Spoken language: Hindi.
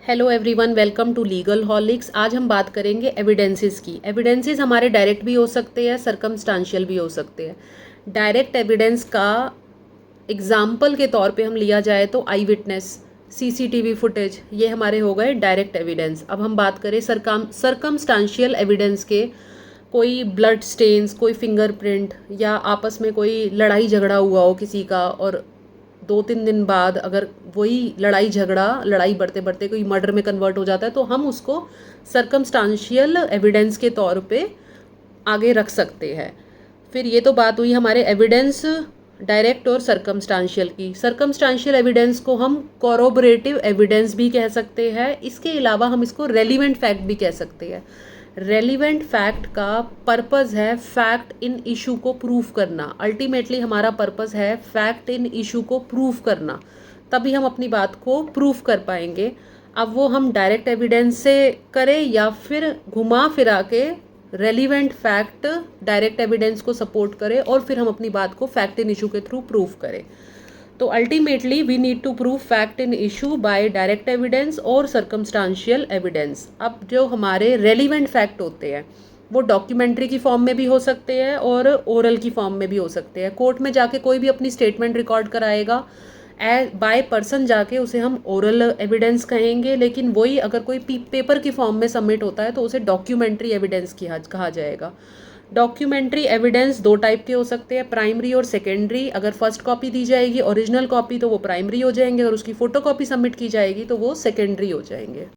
Hello everyone, welcome to legal holics. आज हम बात करेंगे एविडेंसेस की। एविडेंसेस हमारे डायरेक्ट भी हो सकते हैं, सरकमस्टांशियल भी हो सकते हैं। डायरेक्ट एविडेंस का एग्जाम्पल के तौर पे हम लिया जाए तो आई विटनेस, सीसीटीवी फुटेज, ये हमारे हो गए डायरेक्ट एविडेंस। अब हम बात करें सरकमस्टांशियल एविडेंस के, कोई ब्लड स्टेन्स, कोई फिंगरप्रिंट, या आपस में कोई लड़ाई झगड़ा हुआ हो किसी का और 2-3 दिन बाद अगर वही लड़ाई बढ़ते बढ़ते कोई मर्डर में कन्वर्ट हो जाता है तो हम उसको सरकमस्टांशियल एविडेंस के तौर पे आगे रख सकते हैं। फिर ये तो बात हुई हमारे एविडेंस डायरेक्ट और सरकमस्टांशियल की। सरकमस्टांशियल एविडेंस को हम कॉरोबरेटिव एविडेंस भी कह सकते हैं। इसके अलावा हम इसको रेलिवेंट फैक्ट भी कह सकते हैं। रेलिवेंट फैक्ट का पर्पस है फैक्ट इन इशू को प्रूव करना। अल्टीमेटली हमारा पर्पस है फैक्ट इन इशू को प्रूव करना, तभी हम अपनी बात को प्रूव कर पाएंगे। अब वो हम डायरेक्ट एविडेंस से करें या फिर घुमा फिरा के रेलिवेंट फैक्ट डायरेक्ट एविडेंस को सपोर्ट करें और फिर हम अपनी बात को फैक्ट इन इशू के थ्रू प्रूव करें। तो ultimately we need to prove fact in issue by direct evidence और सर्कमस्टांशियल एविडेंस। अब जो हमारे रेलिवेंट फैक्ट होते हैं वो डॉक्यूमेंट्री की फॉर्म में भी हो सकते हैं और ओरल की फॉर्म में भी हो सकते हैं। कोर्ट में जाके कोई भी अपनी स्टेटमेंट रिकॉर्ड कराएगा बाय पर्सन, जाके उसे हम ओरल एविडेंस कहेंगे। लेकिन वही अगर कोई पेपर की फॉर्म में सबमिट होता है तो उसे डॉक्यूमेंट्री एविडेंस कहा जाएगा। डॉक्यूमेंट्री एविडेंस दो टाइप के हो सकते हैं, प्राइमरी और सेकेंडरी। अगर फर्स्ट कॉपी दी जाएगी ओरिजिनल कॉपी तो वो प्राइमरी हो जाएंगे, और उसकी फ़ोटो कॉपी सबमिट की जाएगी तो वो सेकेंडरी हो जाएंगे।